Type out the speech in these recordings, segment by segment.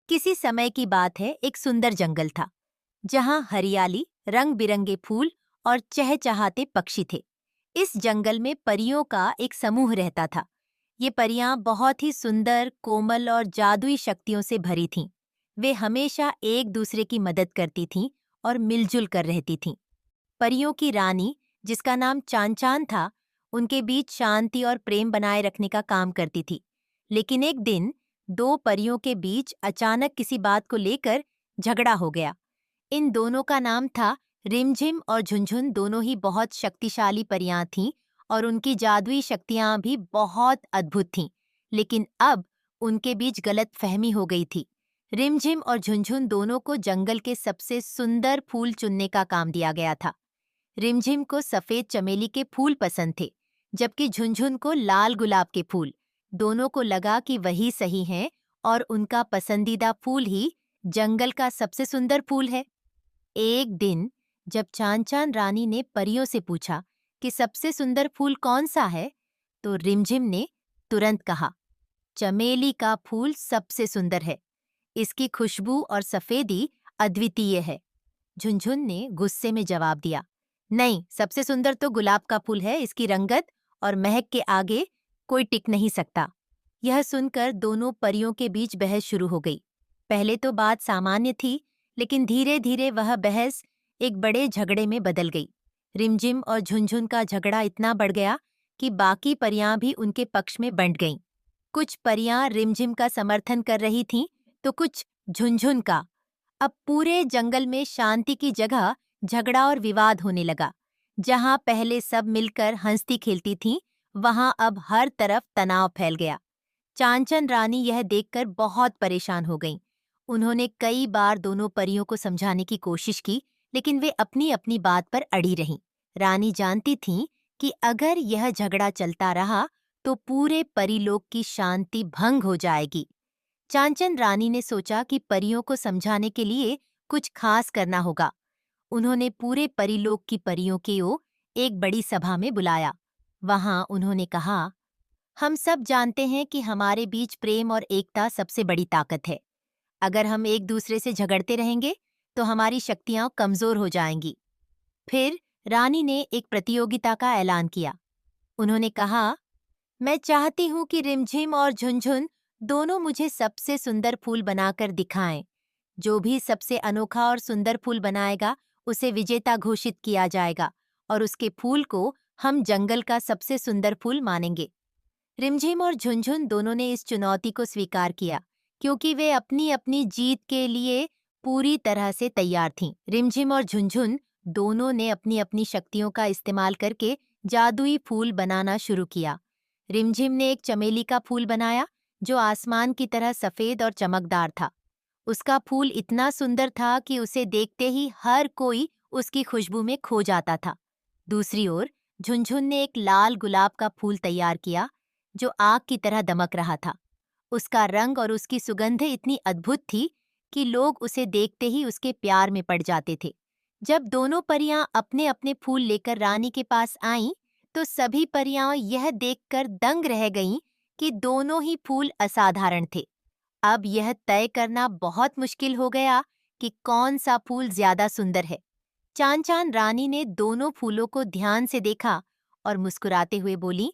किसी समय की बात है, एक सुंदर जंगल था जहां हरियाली, रंग बिरंगे फूल और चहचहाते पक्षी थे। इस जंगल में परियों का एक समूह रहता था। ये परियां बहुत ही सुंदर, कोमल और जादुई शक्तियों से भरी थीं। वे हमेशा एक दूसरे की मदद करती थीं और मिलजुल कर रहती थीं। परियों की रानी, जिसका नाम चांचान था, उनके बीच शांति और प्रेम बनाए रखने का काम करती थी। लेकिन एक दिन दो परियों के बीच अचानक किसी बात को लेकर झगड़ा हो गया। इन दोनों का नाम था रिमझिम और झुनझुन। दोनों ही बहुत शक्तिशाली परियां थीं और उनकी जादुई शक्तियां भी बहुत अद्भुत थीं। लेकिन अब उनके बीच गलत फहमी हो गई थी। रिमझिम और झुनझुन दोनों को जंगल के सबसे सुंदर फूल चुनने का काम दिया गया था। रिमझिम को सफेद चमेली के फूल पसंद थे, जबकि झुनझुन को लाल गुलाब के फूल। दोनों को लगा कि वही सही है और उनका पसंदीदा फूल ही जंगल का सबसे सुंदर फूल है। एक दिन जब चांचान रानी ने परियों से पूछा कि सबसे सुंदर फूल कौन सा है, तो रिमझिम ने तुरंत कहा, चमेली का फूल सबसे सुंदर है। इसकी खुशबू और सफेदी अद्वितीय है। झुनझुन ने गुस्से में जवाब दिया, नहीं, सबसे सुंदर तो गुलाब का फूल है। इसकी रंगत और महक के आगे कोई टिक नहीं सकता। यह सुनकर दोनों परियों के बीच बहस शुरू हो गई। पहले तो बात सामान्य थी, लेकिन धीरे धीरे वह बहस एक बड़े झगड़े में बदल गई। रिमझिम और झुनझुन का झगड़ा इतना बढ़ गया कि बाकी परियां भी उनके पक्ष में बंट गईं। कुछ परियां रिमझिम का समर्थन कर रही थीं, तो कुछ झुनझुन का। अब पूरे जंगल में शांति की जगह झगड़ा और विवाद होने लगा। जहां पहले सब मिलकर हंसती खेलती थीं, वहां अब हर तरफ तनाव फैल गया। चांचन रानी यह देखकर बहुत परेशान हो गईं। उन्होंने कई बार दोनों परियों को समझाने की कोशिश की, लेकिन वे अपनी अपनी बात पर अड़ी रहीं। रानी जानती थीं कि अगर यह झगड़ा चलता रहा तो पूरे परीलोक की शांति भंग हो जाएगी। चांचन रानी ने सोचा कि परियों को समझाने के लिए कुछ खास करना होगा। उन्होंने पूरे परिलोक की परियों को एक बड़ी सभा में बुलाया। वहां उन्होंने कहा, हम सब जानते हैं कि हमारे बीच प्रेम और एकता सबसे बड़ी ताकत है। अगर हम एक दूसरे से झगड़ते रहेंगे तो हमारी शक्तियां कमजोर हो जाएंगी। फिर रानी ने एक प्रतियोगिता का ऐलान किया। उन्होंने कहा, मैं चाहती हूँ कि रिमझिम और झुनझुन दोनों मुझे सबसे सुंदर फूल बनाकर दिखाएं। जो भी सबसे अनोखा और सुंदर फूल बनाएगा, उसे विजेता घोषित किया जाएगा और उसके फूल को हम जंगल का सबसे सुंदर फूल मानेंगे। रिमझिम और झुनझुन दोनों ने इस चुनौती को स्वीकार किया, क्योंकि वे अपनी अपनी जीत के लिए पूरी तरह से तैयार थीं। रिमझिम और झुनझुन दोनों ने अपनी अपनी शक्तियों का इस्तेमाल करके जादुई फूल बनाना शुरू किया। रिमझिम ने एक चमेली का फूल बनाया, जो आसमान की तरह सफेद और चमकदार था। उसका फूल इतना सुंदर था कि उसे देखते ही हर कोई उसकी खुशबू में खो जाता था। दूसरी ओर झुनझुन ने एक लाल गुलाब का फूल तैयार किया, जो आग की तरह दमक रहा था। उसका रंग और उसकी सुगंध इतनी अद्भुत थी कि लोग उसे देखते ही उसके प्यार में पड़ जाते थे। जब दोनों परियां अपने अपने फूल लेकर रानी के पास आईं, तो सभी परियां यह देखकर दंग रह गईं कि दोनों ही फूल असाधारण थे। अब यह तय करना बहुत मुश्किल हो गया कि कौन सा फूल ज्यादा सुंदर है। चांचान रानी ने दोनों फूलों को ध्यान से देखा और मुस्कुराते हुए बोली,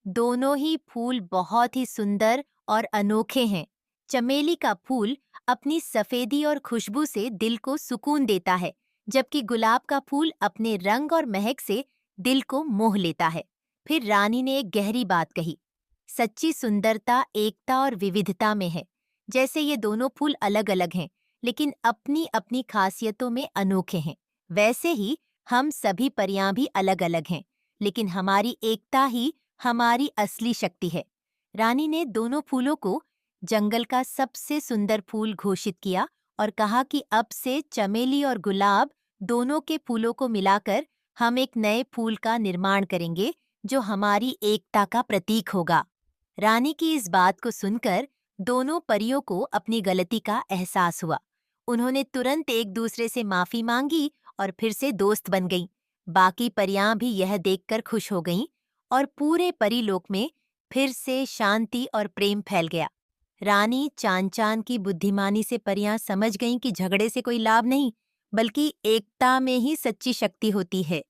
दोनों ही फूल बहुत ही सुंदर और अनोखे हैं। चमेली का फूल अपनी सफेदी और खुशबू से दिल को सुकून देता है, जबकि गुलाब का फूल अपने रंग और महक से दिल को मोह लेता है। फिर रानी ने एक गहरी बात कही, सच्ची सुंदरता एकता और विविधता में है। जैसे ये दोनों फूल अलग अलग हैं, लेकिन अपनी अपनी खासियतों में अनोखे हैं, वैसे ही हम सभी परियां भी अलग अलग हैं, लेकिन हमारी एकता ही हमारी असली शक्ति है। रानी ने दोनों फूलों को जंगल का सबसे सुंदर फूल घोषित किया और कहा कि अब से चमेली और गुलाब दोनों के फूलों को मिलाकर हम एक नए फूल का निर्माण करेंगे, जो हमारी एकता का प्रतीक होगा। रानी की इस बात को सुनकर दोनों परियों को अपनी गलती का एहसास हुआ। उन्होंने तुरंत एक दूसरे से माफी मांगी और फिर से दोस्त बन गईं। बाकी परियां भी यह देखकर खुश हो गईं और पूरे परीलोक में फिर से शांति और प्रेम फैल गया। रानी चांद चांद की बुद्धिमानी से परियां समझ गईं कि झगड़े से कोई लाभ नहीं, बल्कि एकता में ही सच्ची शक्ति होती है।